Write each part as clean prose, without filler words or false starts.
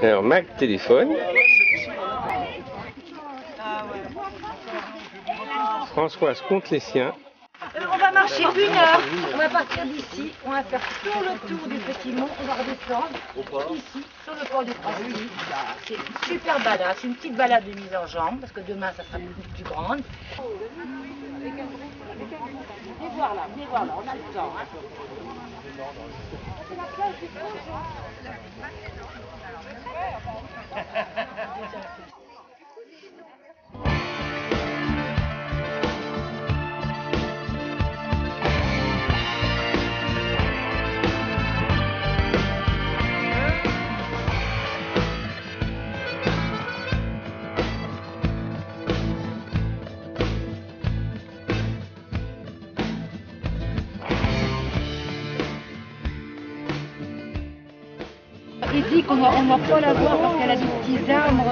Alors, Mac téléphone. Françoise compte les siens. On va marcher 1 heure, on va partir d'ici, on va faire tout le tour du petit mont, on va redescendre ici, sur le port de Croissy. C'est une super balade, c'est une petite balade de mise en jambe, parce que demain ça sera plus grande. Venez voir là, on a le temps. C'est la plage du Il dit qu'on ne va pas la voir parce qu'elle a des petits arbres.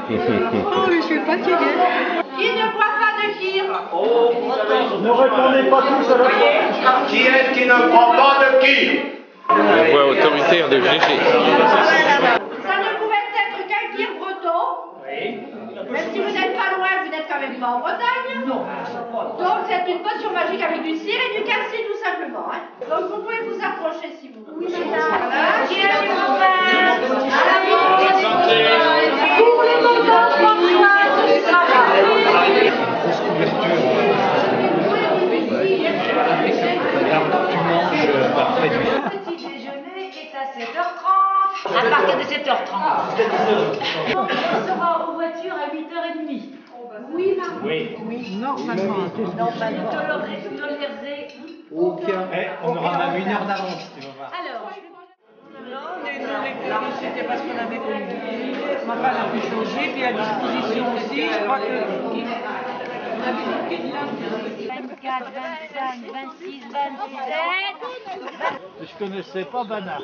Oh, je suis fatiguée. Qui ne boit pas de gire? Ne répondez pas tous à la Qui est-ce qui ne prend pas de qui? La voix autoritaire de Gégé. Ça ne pouvait être qu'un gire breton. Même si vous n'êtes pas loin, vous n'êtes quand même pas en Bretagne. Non. Donc c'est une potion magique avec du cire et du cassis tout simplement. Donc vous pouvez vous approcher si vous voulez. Voilà. Qui est-ce qui vous fait? Pour les montants, François, ce sera Le petit déjeuner est à 7h30. À partir de 7h30. On sera en voiture à 8h30. Oui, Marc. Oui, normalement. Vous tolérez Aucun. On aura même 1 heure d'avance, tu vas voir. Alors, Non, c'était parce qu'on avait conduit. Ma femme a pu changer, puis à disposition aussi, je crois que. On avait bouqué de là. 24, 25, 26, 27. Je connaissais pas Bana.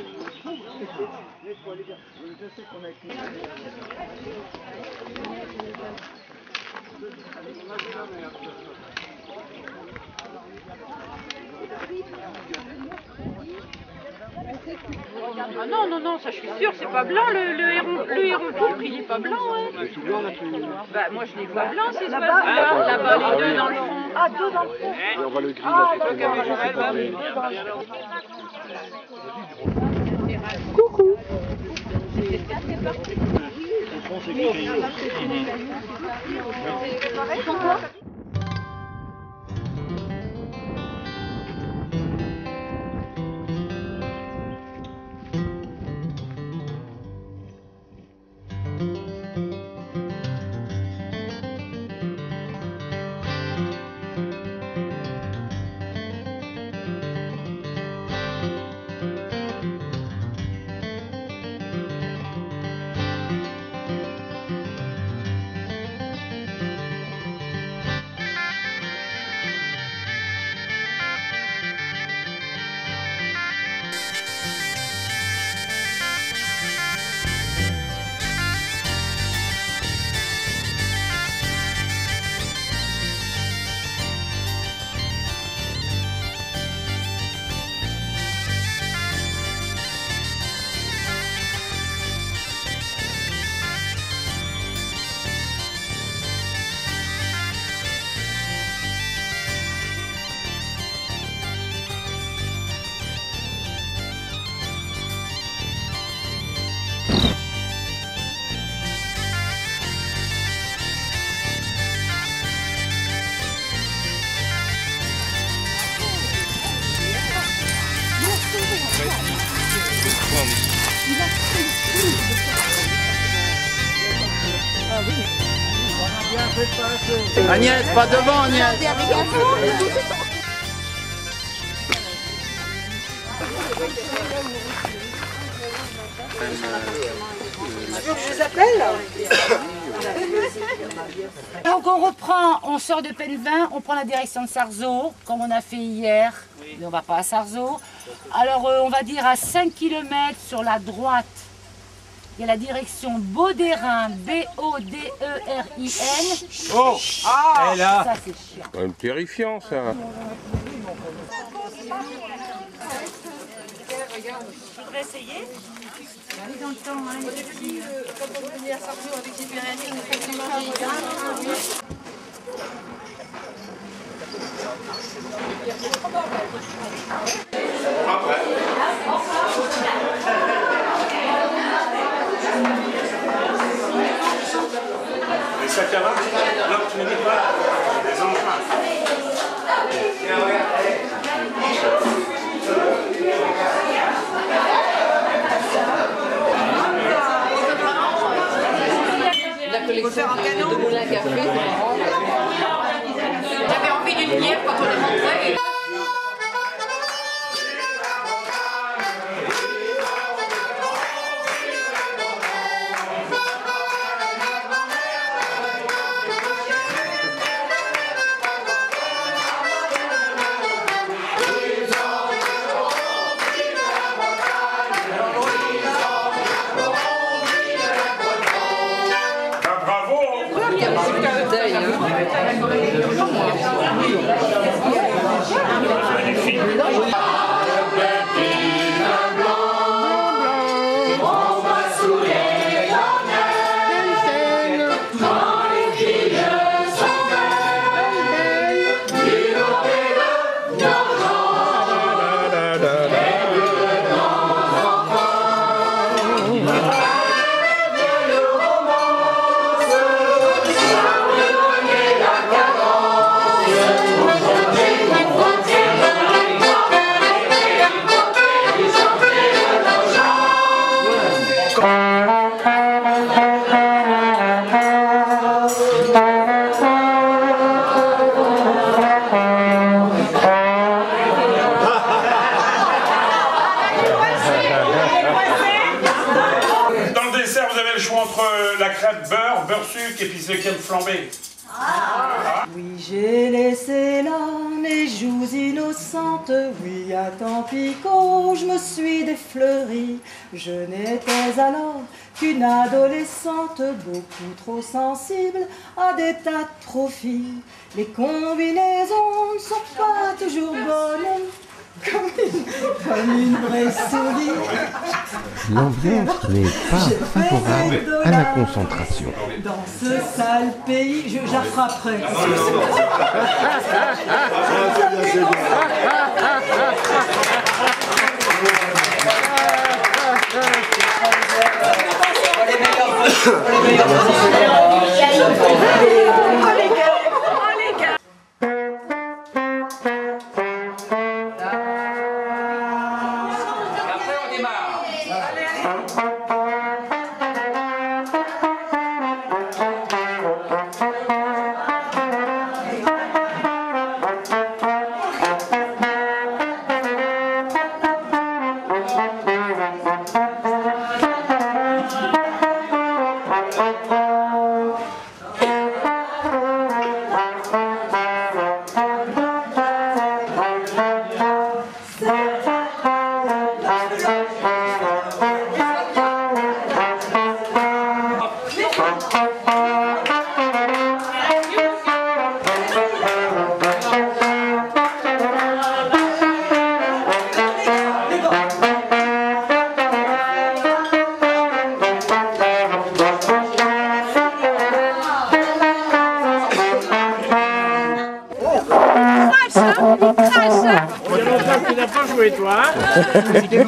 Ah non, non, non, ça je suis sûre, c'est pas blanc, le héron pourpre, il est pas blanc, hein. Bah moi je les vois blancs, ces oiseaux-là. Là-bas, les deux dans le fond. Ah, 2 dans le fond. Et on voit le gris là, effectivement. Coucou. Agnès, pas devant Agnès. Je les appelle. Donc on reprend, on sort de Penvin, on prend la direction de Sarzeau, comme on a fait hier, mais on va pas à Sarzeau. Alors on va dire à 5 km sur la droite, il y a la direction Baudérin, B-O-D-E-R-I-N. Oh, ah, ça c'est chiant. quand même terrifiant ça. Je voudrais essayer. Oui, dans le temps, hein, au début, quand on venait à Sarzeau avec ses pérenniers, on faisait manger. Les sacs à main, non, tu ne dis pas, les empreintes. Il faut faire un canon de moulin à café. J'avais envie d'une bière quand on est rentré. La crêpe beurre sucre et puis ce qu'elle flambée. Oui, j'ai laissé là mes joues innocentes, oui, à Tampico, je me suis défleurie. Je n'étais alors qu'une adolescente, beaucoup trop sensible à des tas de profits. Les combinaisons ne sont pas toujours bonnes, comme une vraie souris. L'ambiance n'est pas favorable à la concentration. Dans ce sale pays, je la frapperai. Tu n'as pas joué, toi, hein? Il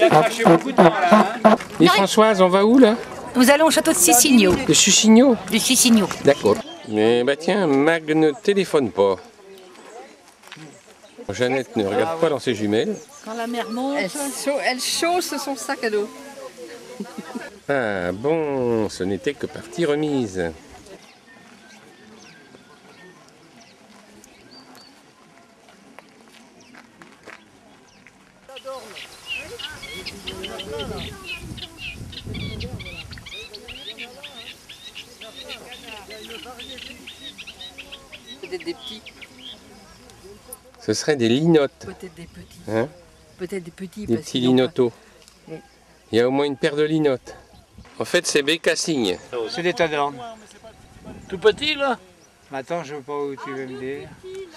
a craché beaucoup de temps, là. Hein. Et Françoise, on va où, là? Nous allons au château de Sissigno. De Sissigno? De Sissigno. D'accord. Mais bah tiens, Mag ne téléphone pas. Jeannette ne regarde pas dans ses jumelles. Quand la mer monte... Elle chausse son sac à dos. Ah bon, ce n'était que partie remise. Peut-être des petits. Ce seraient des linottes. Peut-être des petits. Hein? Peut-être des petits. Des petits linotos. Oui. Il y a au moins une paire de linottes. En fait, c'est bécassine. C'est des tadornes. Tout petit là? Attends, je ne sais pas où tu veux me dire.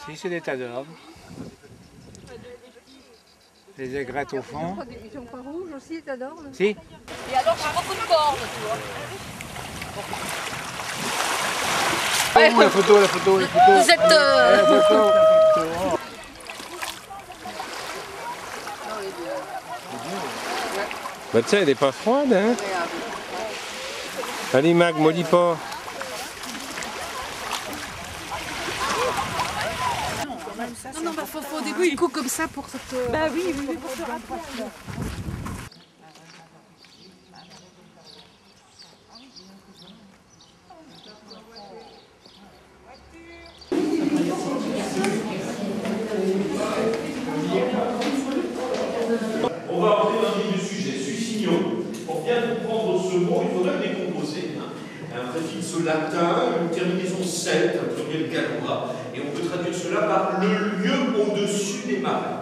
Si, c'est des tadornes. Les aigrettes au fond. Ils sont pas rouges aussi, les tadornes? Si. Et alors, j'ai beaucoup de cordes, tu vois. Oh, la photo, la photo, la photo. Vous êtes... La photo. Bah tiens, elle n'est pas froide, hein? Allez Mag, mollis pas. Non, bah faut des petits coups comme ça pour te... Bah oui, pour te rappeler. On va entrer dans le vif du sujet. Suisignon. Pour bien comprendre ce mot, il faudrait le décomposer. Un préfixe latin, une terminaison celte, un pluriel gallois, et on peut traduire cela par le lieu au-dessus des marais.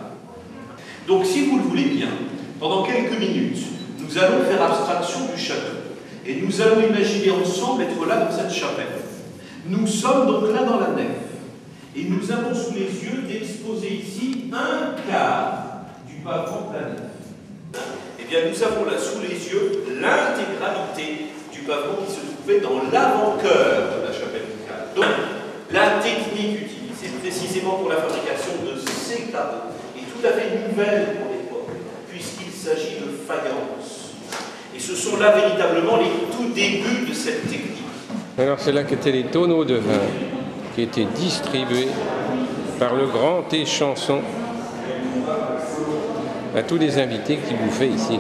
Donc, si vous le voulez bien, pendant quelques minutes, nous allons faire abstraction du château. Et nous allons imaginer ensemble être là dans cette chapelle. Nous sommes donc là dans la nef. Et nous avons sous les yeux d'exposer ici un quart du pavement de la nef. Eh bien, nous avons là sous les yeux l'intégralité du pavement qui se trouvait dans l'avant-cœur de la chapelle ducale. Donc, la technique utilisée précisément pour la fabrication de ces carreaux est tout à fait nouvelle pour l'époque, puisqu'il s'agit de faïence. Et ce sont là véritablement les tout débuts de cette technique. Alors c'est là qu'étaient les tonneaux de vin qui étaient distribués par le grand échanson à tous les invités qui bouffaient ici.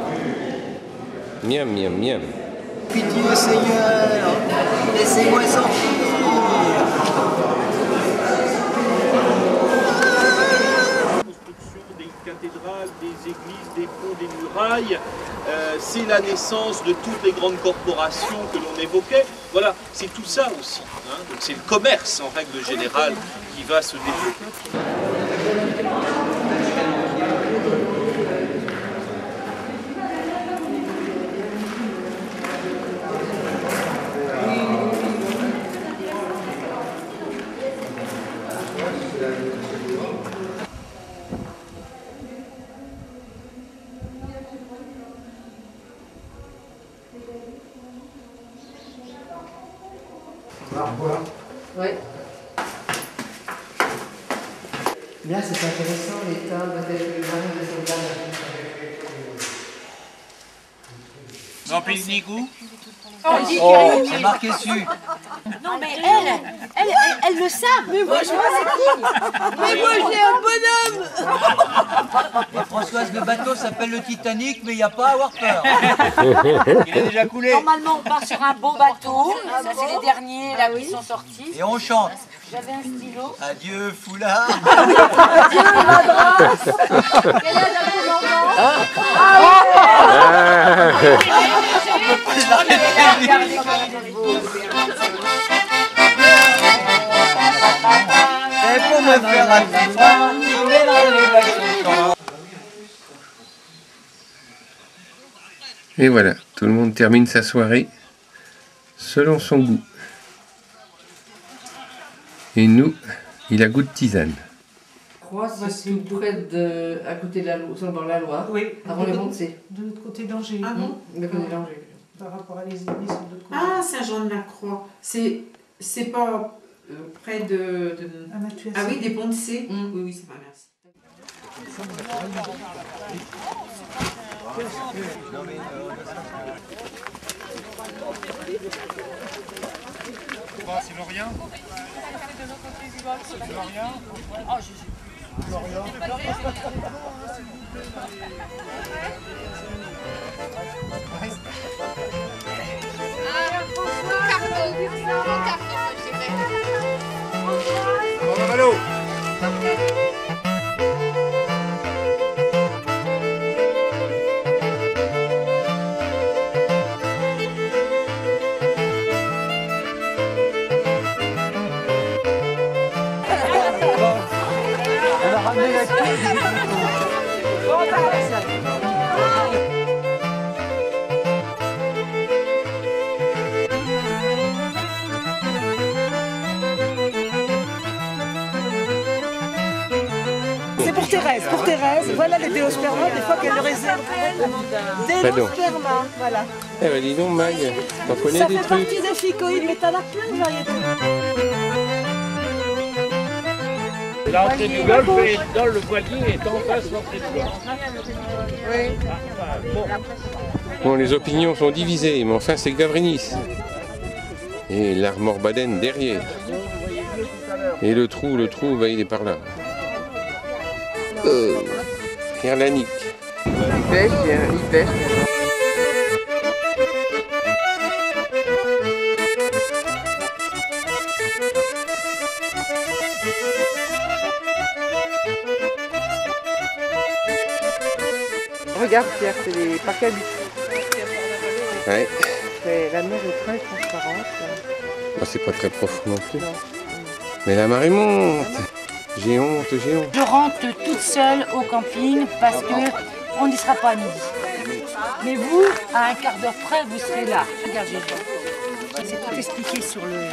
Miam, miam, miam. Pitié Seigneur, laissez-moi sortir. Des cathédrales, des églises, des ponts, des murailles, c'est la naissance de toutes les grandes corporations que l'on évoquait. Voilà, c'est tout ça aussi. Hein. Donc c'est le commerce en règle générale qui va se développer. Oui. Là, c'est intéressant, l'état de soldats. Non, puis le Nigou. Oh, c'est marqué dessus. Non, mais elle le sait. Mais moi, je vois c'est qui. Mais moi, j'ai un bonhomme. Françoise, le bateau s'appelle le Titanic, mais il n'y a pas à avoir peur. Il a déjà coulé. Normalement, on part sur un beau bateau. Ça, c'est les derniers là qui sont sortis. Et on chante. J'avais un stylo. Adieu, foulard. Adieu, madras. Quel âge avez-vous, l'enfant? C'est pour me faire un petit train, mais dans les vaches. Et voilà, tout le monde termine sa soirée selon son goût. Et nous, il a goût de tisane. C'est tout près de, à côté de la Loire, sur la Loire, oui, avant les montées. De l'autre côté d'Angers. Ah bon? De l'autre côté d'Angers. Par rapport à les églises de l'autre côté. Ah, Saint-Jean-de-la-Croix. C'est pas près de... Ah oui, des ponts de C. Oui, oui, c'est pas, merci. C'est Lorient. C'est Lorient. Oh, Jésus. Lorient. Bon, C'est pour Thérèse, voilà les déosperma, des fois qu'elle le réserve. Déosperma, voilà. Eh ben dis donc Mag, t'en connais Ça des fait trucs. partie des ficoïdes, mais t'en as plein de variétés. L'entrée du golf est dans le Poitiers est en face de l'entrée du golf. Oui. Bon, les opinions sont divisées, mais enfin c'est Gavrinis. Et l'Armor Baden derrière. Et le trou, bah, il est par là. Erlanic. Il pêche. Regarde Pierre, c'est les parcs à but. Ouais. La mer est très transparente. Bah, c'est pas très profond non plus. Mais la marée monte. J'ai honte. Je rentre toute seule au camping parce que on n'y sera pas à midi. Mais vous, à un quart d'heure près, vous serez là. Regardez, c'est tout expliqué sur le...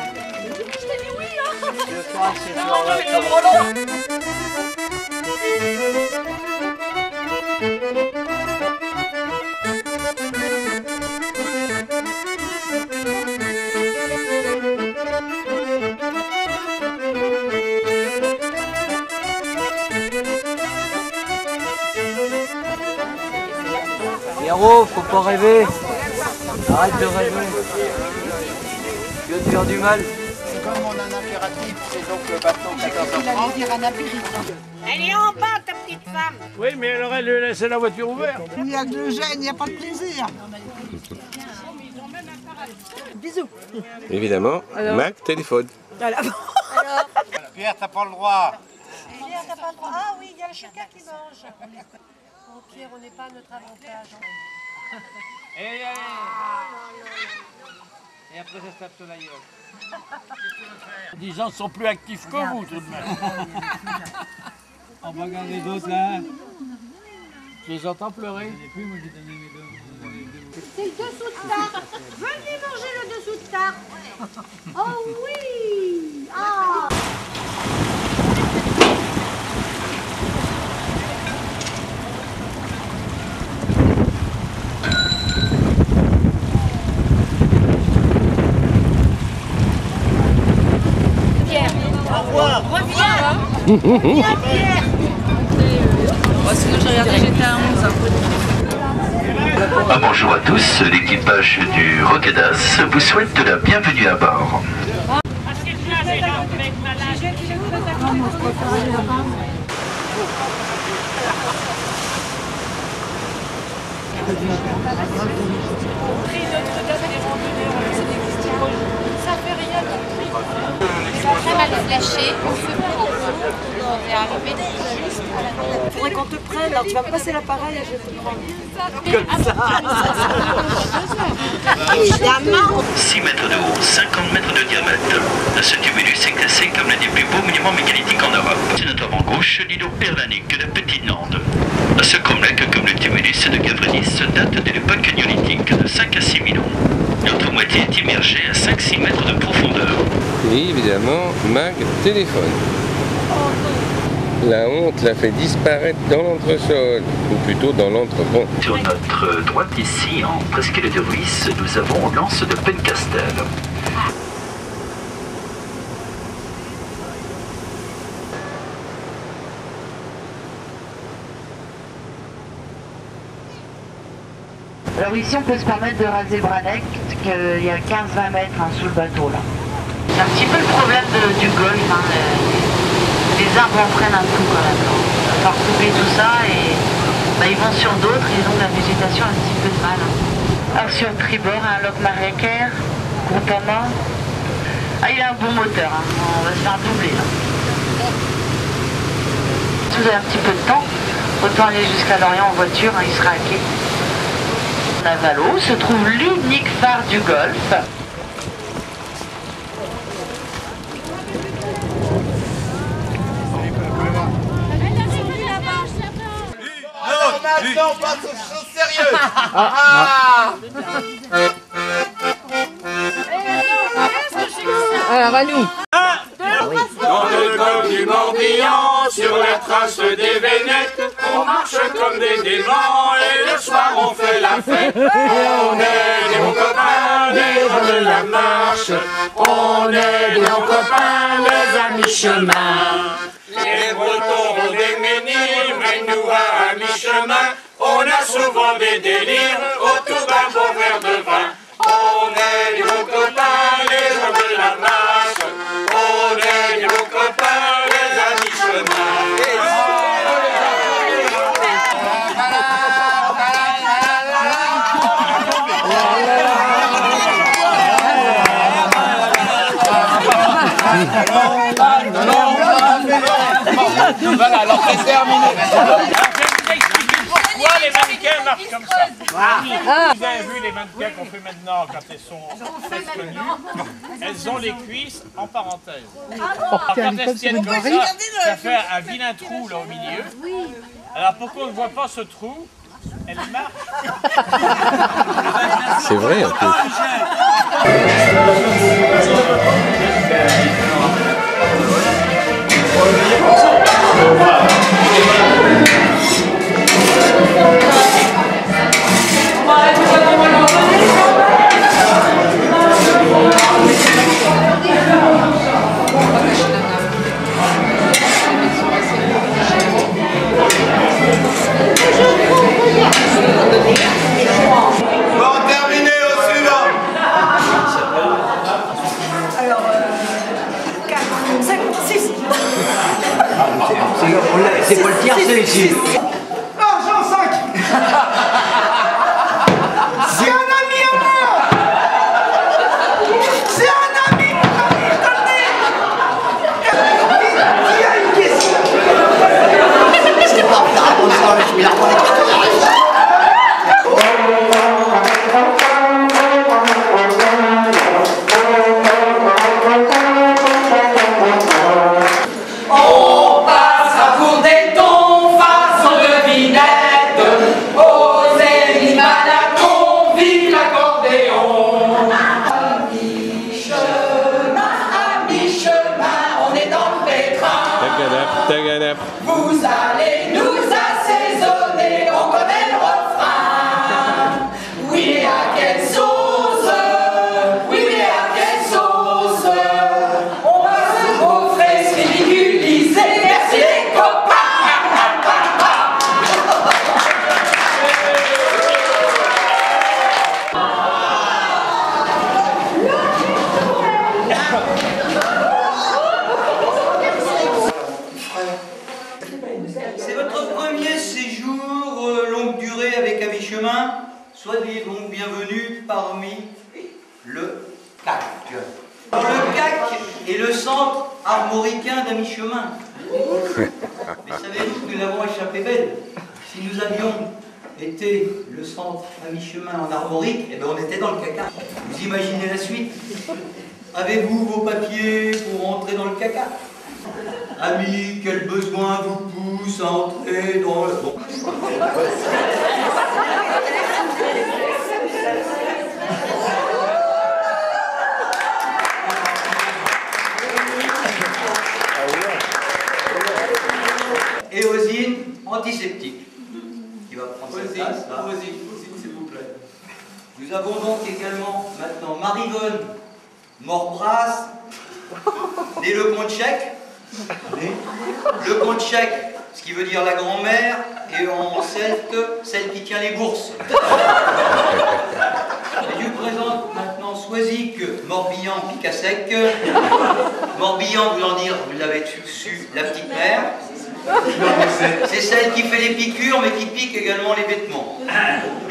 Héros, faut pas rêver. Arrête de rêver. Tu vas te faire du mal. Comme on a un impératif, c'est donc le bateau 14h30. Elle est en bas, ta petite femme. Oui, mais elle aurait laissé la voiture ouverte. Il y a de gêne, il n'y a pas de plaisir. Bisous. Évidemment, Mag téléphone. Voilà. Pierre, t'as pas le droit. Pierre, t'as pas le droit. Ah oui, il y a le chien qui mange. Oh Pierre, on n'est pas à notre avantage. Et après, ça se tape sur la gueule. Les gens sont plus actifs que vous, tout de même. On va regarder les autres, là. Je les entends pleurer. C'est le dessous de tarte. Venez manger le dessous de tarte. Oh oui. Ah. Pierre, au revoir. Reviens. Reviens, Pierre. Sinon, j'ai regardé, j'étais à 11. Bonjour à tous, l'équipage du Roquedas vous souhaite la bienvenue à bord. Ça fait rien du tout. Ils sont très mal flashés, on se prend au fond, on est arrivé juste à la tête. Il faudrait qu'on te prenne, alors tu vas me passer l'appareil et je vais te prendre. Comme ça. Évidemment. 6 mètres de haut, 50 mètres de diamètre. Ce tumulus est classé comme l'un des plus beaux monuments mégalithiques en Europe. C'est notre avant gauche, l'îlot Erlanic de la Petite Nande. Ce cromlech, comme le tumulus de Gavrinis, date de l'époque néolithique de 5 à 6 000 ans. L'autre moitié est immergée à 5-6 mètres de profondeur. Et évidemment, Mag téléphone. La honte l'a fait disparaître dans l'entresol, ou plutôt dans l'entrepont. Sur notre droite ici, en presqu'île de Ruisse, nous avons l'anse de Pencastel. Alors ici on peut se permettre de raser Branec, parce qu'il y a 15-20 mètres sous le bateau là. C'est un petit peu le problème du golfe, les arbres en prennent un coup quand même. Il va falloir couper tout ça et ils vont sur d'autres, ils ont de la végétation un petit peu de mal. Alors sur le tribord, un Loc Marieker, Groupama. Ah il a un bon moteur, on va se faire doubler là. Si vous avez un petit peu de temps, autant aller jusqu'à Lorient en voiture, il sera à quai. À Valo se trouve l'unique phare du Golfe. maintenant, on passe aux choses sérieuses. Ah. Alors, à nous. Dans le golfe du Morbihan, sur la trace des Vénètes, on marche comme des démons et le soir on fait la fête. On est des bons copains, des hommes de la marche. On est des bons copains, des amis chemin. Les Bretons ont des menhirs, mais nous à mi-chemin, on a souvent des délires autour d'un bon verre de vin. On est des bons copains, les hommes de la marche. On est des bons copains, les amis chemin. Voilà, alors c'est terminé. Pourquoi les mannequins marchent comme ça? Vous avez vu les mannequins qu'on fait maintenant quand elles sont presque nues? Elles ont les cuisses en parenthèse. Alors, quand elles tiennent comme ça fait un vilain trou là au milieu. Alors pourquoi on ne voit pas ce trou? Elle marche. C'est vrai en plus. Bon, terminé au suivant. Alors, 4, 5, 6. C'est pas le tiers, c'est ici. Argent 5. C'est un ami à moi. C'est un ami, attendez. Il y a une question. C'est pas grave, je suis là. On passera pour des tons façon devinette. Osez l'image à con, vive l'accordéon. À mi-chemin, on est dans le pétrin. Tagadap, tagadap. Vous allez nous assaisonner, on connaît le refrain. Oui, à quelle sauce? Oui, à quelle sauce? On va se gaufrer, se ridiculiser. Merci les copains. C'est votre premier séjour longue durée avec à mi-chemin. Soyez donc bienvenus parmi le CAC. Le CAC est le centre armoricain d'à mi-chemin. Mais savez-vous que nous l'avons échappé belle? Si nous avions été le centre à mi-chemin en armorique, eh bien on était dans le caca. Vous imaginez la suite? Avez-vous vos papiers pour entrer dans le caca? Amis, quel besoin vous pousse à entrer dans le... Bon. Éosine antiseptique qui va prendre sa place là. Éosine, s'il vous plaît. Nous avons donc également maintenant Marivonne Morbras, née le comte tchèque. Le comte tchèque, ce qui veut dire la grand-mère, et en celte, celle qui tient les bourses. Et je présente maintenant Soisic Morbihan Picassec. Morbihan voulant dire, vous l'avez su, la petite mère. C'est celle qui fait les piqûres, mais qui pique également les vêtements.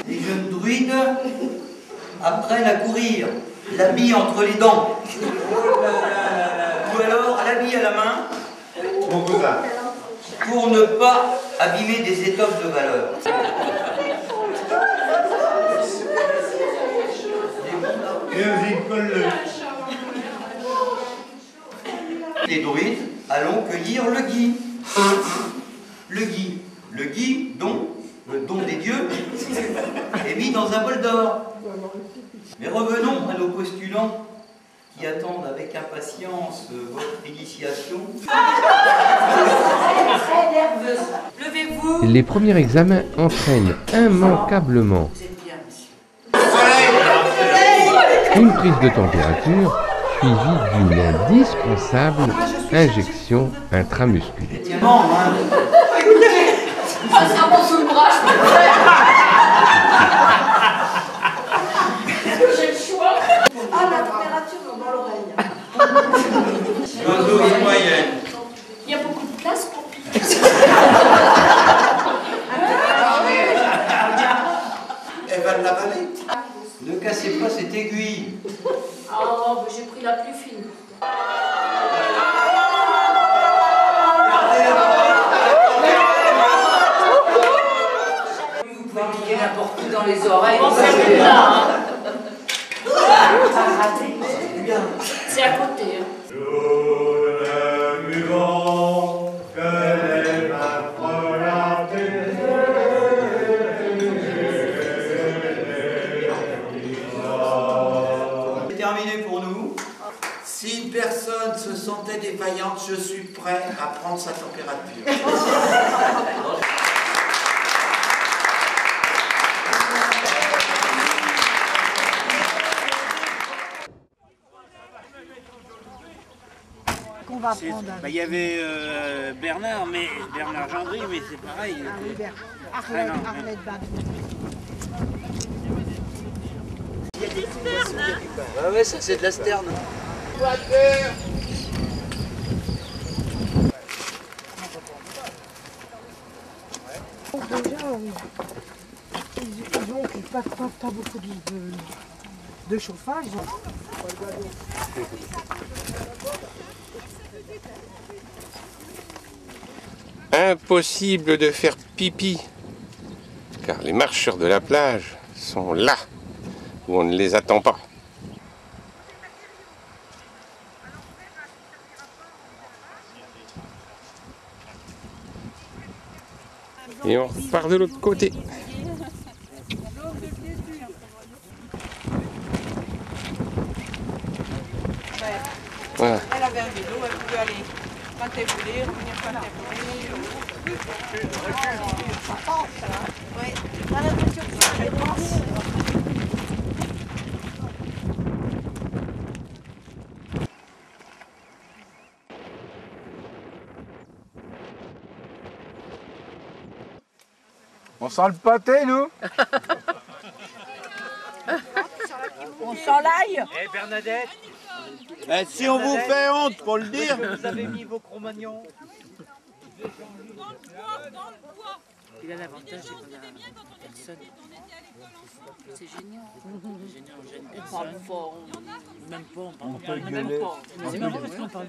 Les jeunes druides apprennent à courir, la bille entre les dents. Ou alors la bille à la main. Pour ne pas abîmer des étoffes de valeur. Les druides, allons cueillir le gui. Le gui, donc, le don des dieux, est mis dans un bol d'or. Mais revenons à nos postulants qui attendent avec impatience votre initiation. Levez-vous. Les premiers examens entraînent immanquablement une prise de température suivie d'une indispensable injection intramusculaire. Un savon sous le bras, je peux j'ai le choix. Ah, la température dans l'oreille. L'oiseau est moyenne. Il y a beaucoup de place pour piquer. Elle va l'avaler. Ne cassez pas cette aiguille. Oh, j'ai pris la plus fine. Vous pouvez piquer n'importe où dans les oreilles. C'est à côté. C'est terminé pour nous. Si une personne se sentait défaillante, je suis prêt à prendre sa température. Qu'on va prendre. Il y avait Bernard Gendry, mais c'est pareil. Ah oui, Arlette Bab. Il y a des sternes, hein. Ouais, ça c'est de la sterne. Déjà, ils ont pas beaucoup de chauffage. Impossible de faire pipi, car les marcheurs de la plage sont là où on ne les attend pas. Et on repart de l'autre côté. Voilà. Elle avait un vélo, elle pouvait aller quand elle voulait, revenir quand elle On sent le pâté, nous. On sent l'ail. Eh Bernadette, Si on vous fait honte pour le dire. vous avez mis vos cro-magnons. Il a l'avantage qu'on a personne. C'est génial. C'est génial, on gêne personne. Même pas, on parle même pas. C'est marrant parce qu'on parle.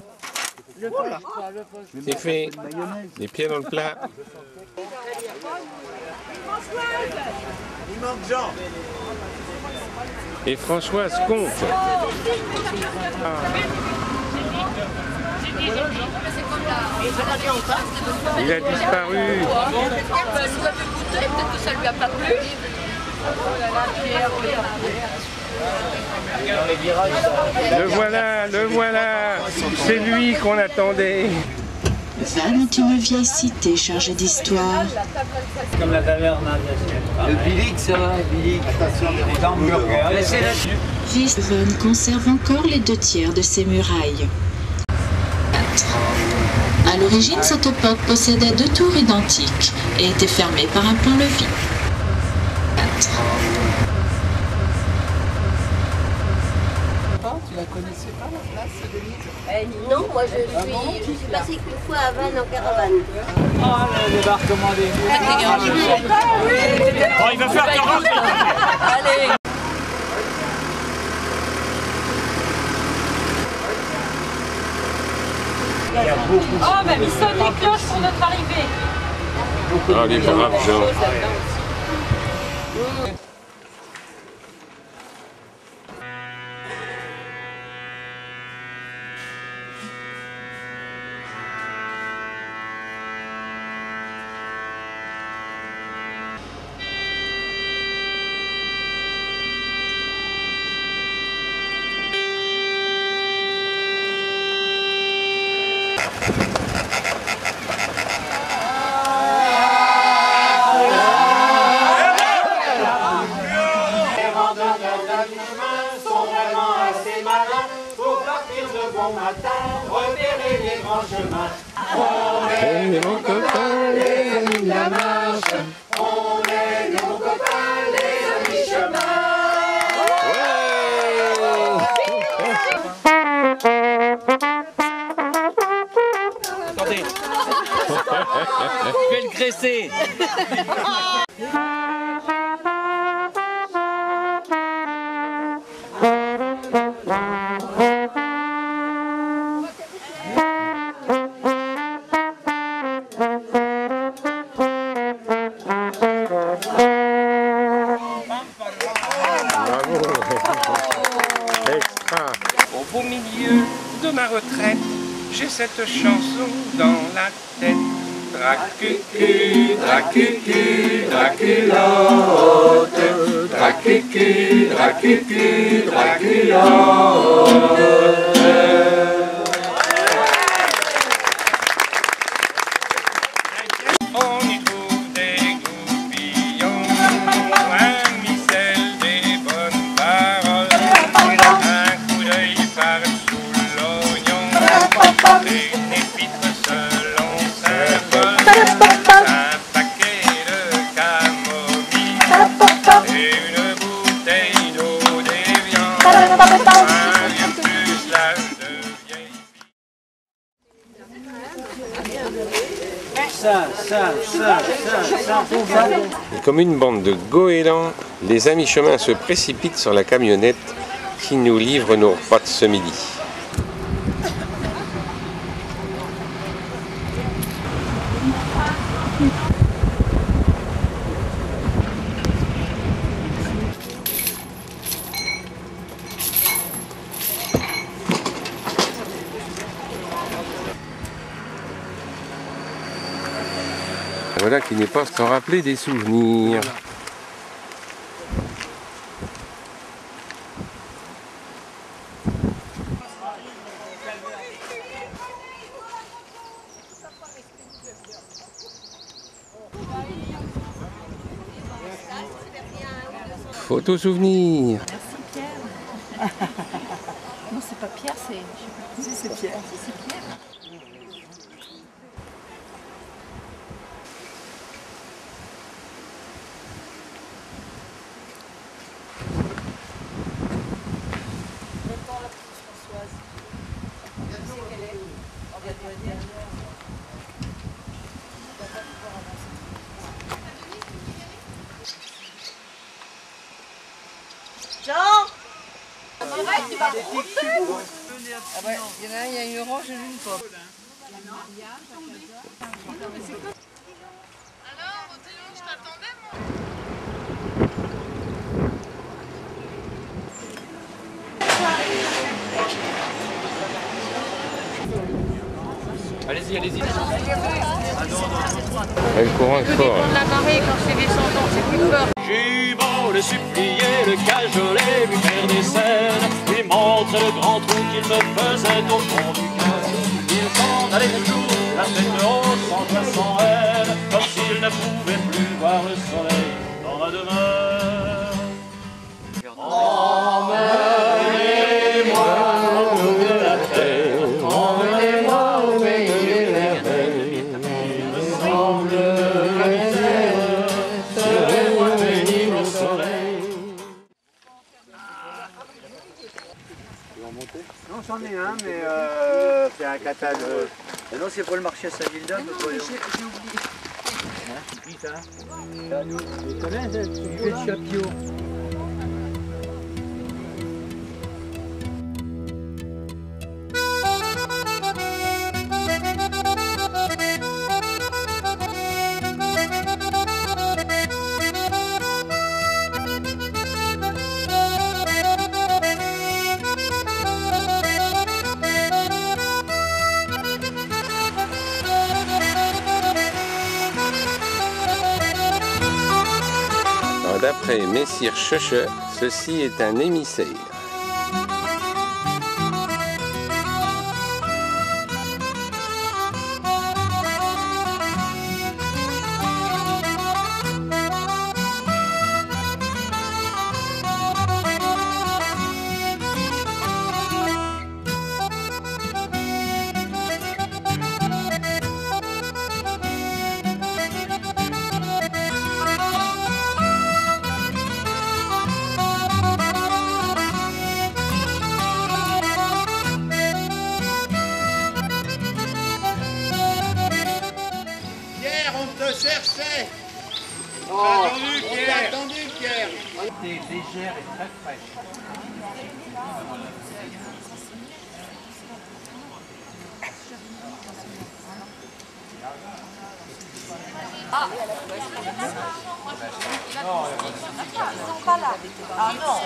Le poche. C'est fait. Les pieds dans le plat. Il manque Jean. Et Françoise compte. Il a disparu. Peut-être que ça lui a pas plu. Le voilà. C'est lui qu'on attendait. Va dans une vieille cité chargée d'histoire. Comme la taverne. Le Bilic, ça va, Bilic. Les hamburgers. Wiesbaden conserve encore les 2/3 de ses murailles. À l'origine, cette porte possédait 2 tours identiques et était fermée par un pont-levis. Tu la connaissais pas la place, Denise? Non, moi je suis passée qu'une fois à Vannes en caravane. Oh, le débarquement des murs. Oh, il va faire 40. Allez. Oh, même il sonne les cloches pour notre arrivée. Ah, les braves gens. est mon copain, les amis de la marche. On est de bons copains, les amis chemin. Attendez. Je vais le graisser. Au beau milieu de ma retraite, j'ai cette chanson dans la tête. Dracucu, Dracucu, Draculotte. Dracucu, Dracucu, Draculotte. On y trouve des goupillons, un missel, des bonnes paroles, un coup d'œil par sous l'oignon, une épître selon saint Paul, un paquet de camomille et une bouteille d'eau d'évian, un vieux pucelage de vieille. Et comme une bande de goélands, les amis chemins se précipitent sur la camionnette qui nous livre nos repas de ce midi. Voilà qui n'est pas sans rappeler des souvenirs. Photo souvenir. Merci Pierre. Non, c'est pas Pierre, c'est... Si, c'est Pierre. Si, c'est Pierre. Jean, tu vas remonter. Ah bah, il y en a un, il y a une orange et une pomme. Alors, Odile, je t'attendais, moi. Allez-y, allez-y. Elle courant Que fort. dépend de la marée quand c'est descendant, c'est plus fort. J'ai beau le supplier, le cajoler, lui faire des scènes, lui montrer le grand trou qu'il me faisait au fond du cœur. Il s'en allait toujours, la tête haute, sans joie, sans haine, comme s'il ne pouvait plus voir le soleil dans ma demeure. Emmenez-moi au bout de la terre, emmenez-moi au pays des merveilles. Il me semble que la misère serait moins pénible au soleil. Non, j'en ai un, mais c'est un catalogue. Non, c'est pour le marché à Saint-Gilda. J'ai oublié. Qui ça? Tu connais, tu fais de Chapio. D'après Messire Cheche, ceci est un émissaire. cherchait. Oh, On t'a attendu, Pierre. Des légères et très fraîches. Ah, ils sont pas là. Ah non.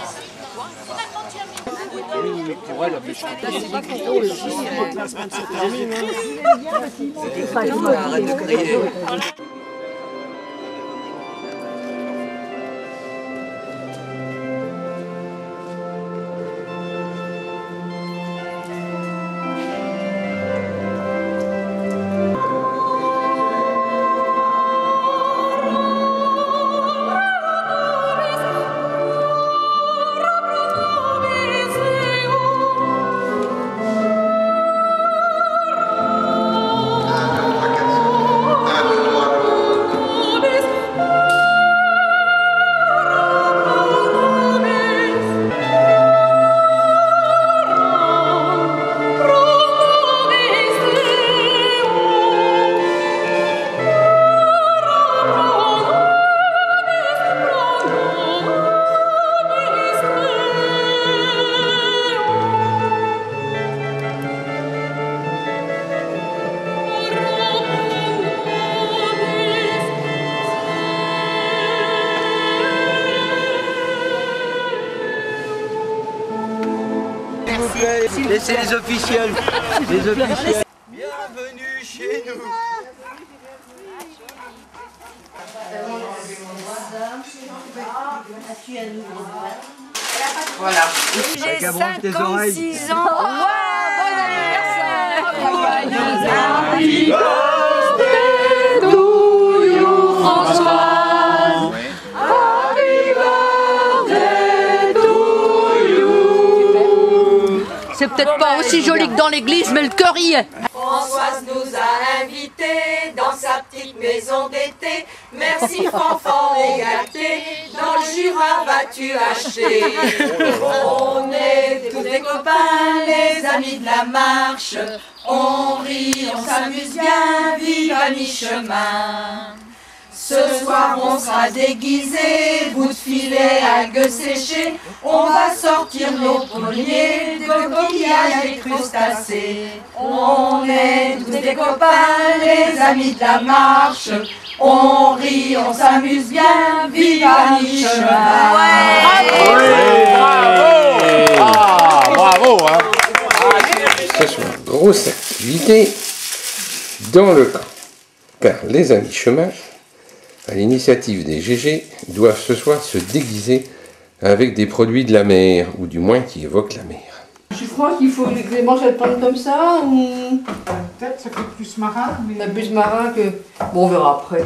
Tu vois, la méchante. Arrête de crier. Laissez les officiels. Les officiels. Bienvenue chez nous. Voilà. J'ai 56 ans. Bon anniversaire. Happy birthday to you, Françoise. Happy birthday to you. C'est peut-être pas aussi joli que dans l'église, mais le cœur y est. Françoise nous a invités dans sa petite maison d'été. Merci Fanfan et gâté, dans le Jura vas-tu acheter. On est tous des copains, les amis de la marche. On rit, on s'amuse bien, vive à mi-chemin. Ce soir on sera déguisés, bout de filet, algues séchées. On va sortir nos pommiers, de coquillages et crustacés. On est tous des copains, les amis de la marche. On rit, on s'amuse bien, vive à mi-chemin. Bravo hein. Ce soir, grosse activité dans le camp. Car les amis chemin, à l'initiative des GG, doivent ce soir se déguiser avec des produits de la mer, ou du moins qui évoquent la mer. Je crois qu'il faut les manger le prendre comme ça ou... Peut-être ça fait plus marin. Mais... Ça fait plus marin que... Bon, on verra après.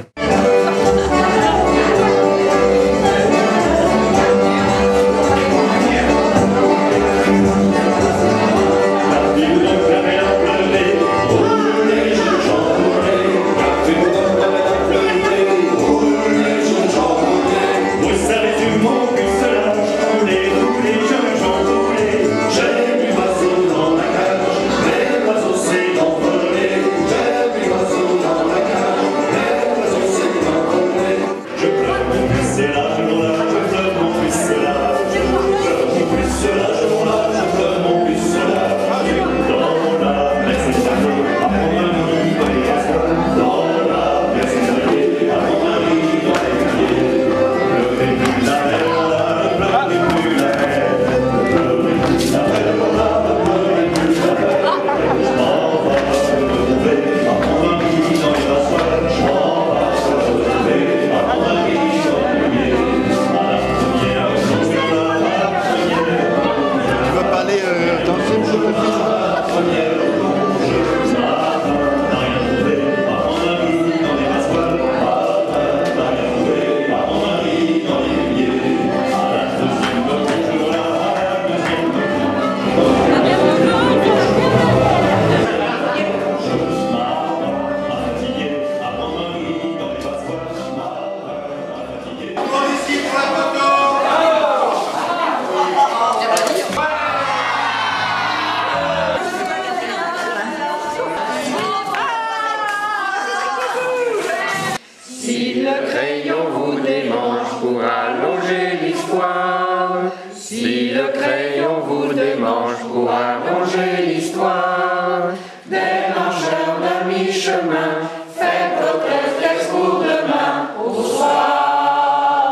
demain, faites votre texte pour demain. Au soir,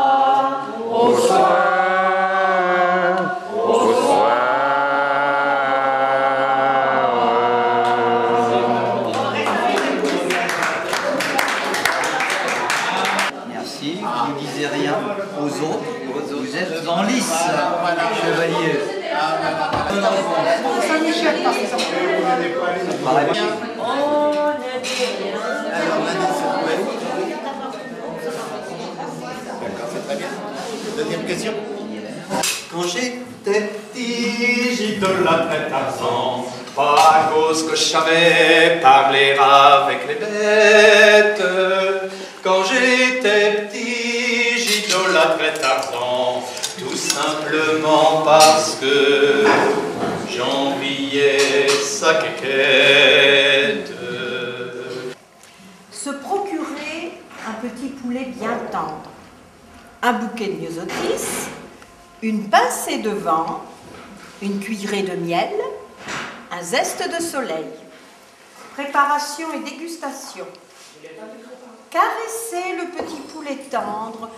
au soir, au soir. Merci, vous ne disiez rien aux autres, vous êtes en lice, chevalier. Saint-Michel, parce que ça D'accord, c'est très bien. Deuxième question. Quand j'étais petit, J'idolâtrais Tarzan, pas à cause que je savais parler avec les bêtes. Quand j'étais petit, j'idolâtrais Tarzan, tout simplement parce que j'enviais sa quéquette. Se procurer un petit poulet bien tendre, un bouquet de myosotis, une pincée de vent, une cuillerée de miel, un zeste de soleil. Préparation et dégustation. Caresser le petit poulet tendre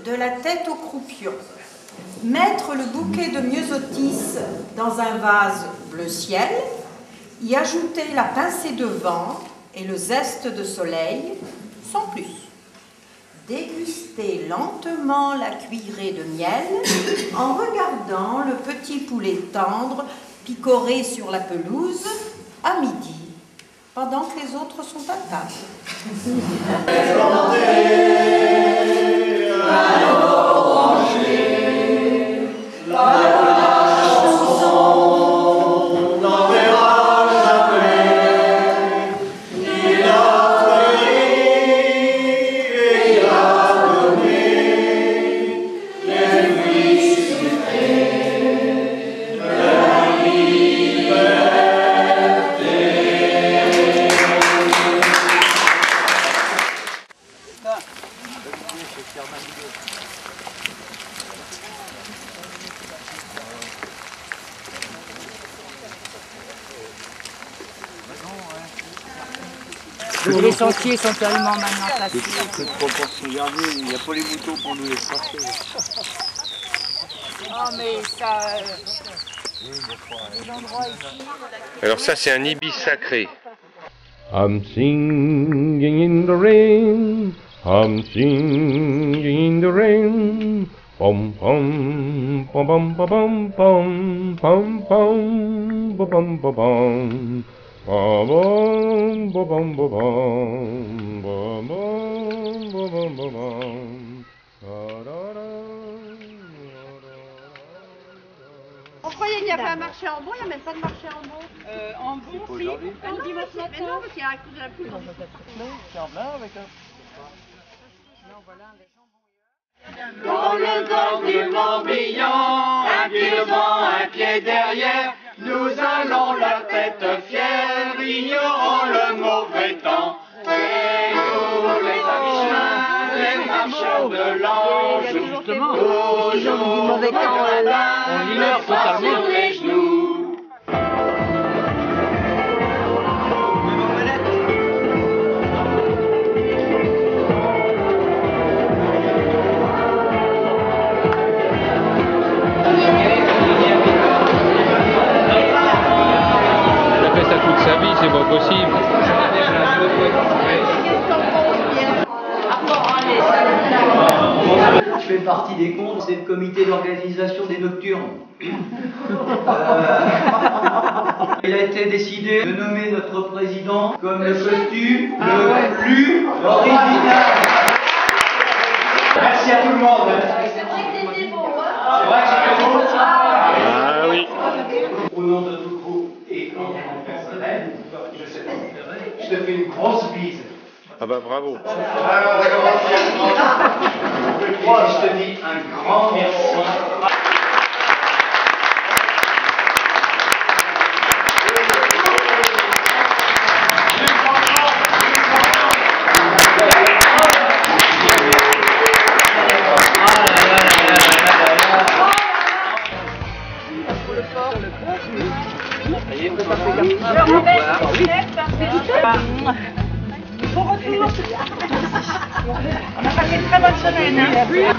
de la tête au croupion. Mettre le bouquet de myosotis dans un vase bleu ciel. Y ajouter la pincée de vent et le zeste de soleil, sans plus. Déguster lentement la cuillerée de miel en regardant le petit poulet tendre picorer sur la pelouse à midi, pendant que les autres sont à table. Les sentiers sont tellement maintenant placés. Toute proportion gardée, il n'y a pas les moutons pour nous les passer. Oh mais ça... les endroits ici... Alors ça, c'est un ibis sacré. I'm singing in the rain, I'm singing in the rain. Pom pom pom pom pom pom pom pom pom pom pom pom. Ba-bum, ba-bum, ba-bum, ba-bum, ba-bum, ba-bum. On croyait qu'il n'y avait pas un marché en bon, il n'y a même pas de marché en bon. En bon, si. Ah non, dimanche matin. Mais non, parce qu'il y a à cause de la pluie. C'est en plein avec un... Dans le golfe du Morbihan, un pied devant, un pied derrière, nous allons la tête fière, ignorant le mauvais temps. Et nous, les amis chemins, les marcheurs de l'ange, toujours mauvais temps, on ignore totalement sur les genoux. Sa vie, c'est pas possible. Je fais partie des comptes, c'est le comité d'organisation des nocturnes. Il a été décidé de nommer notre président comme le costume le plus original. Merci à tout le monde. C'est vrai que c'était beau. Ah oui. Au nom de tout le groupe et en nom personnel, je te fais une grosse bise. Ah bah bravo. Alors, je te dis un grand merci. On a passé une très bonne semaine. Hein.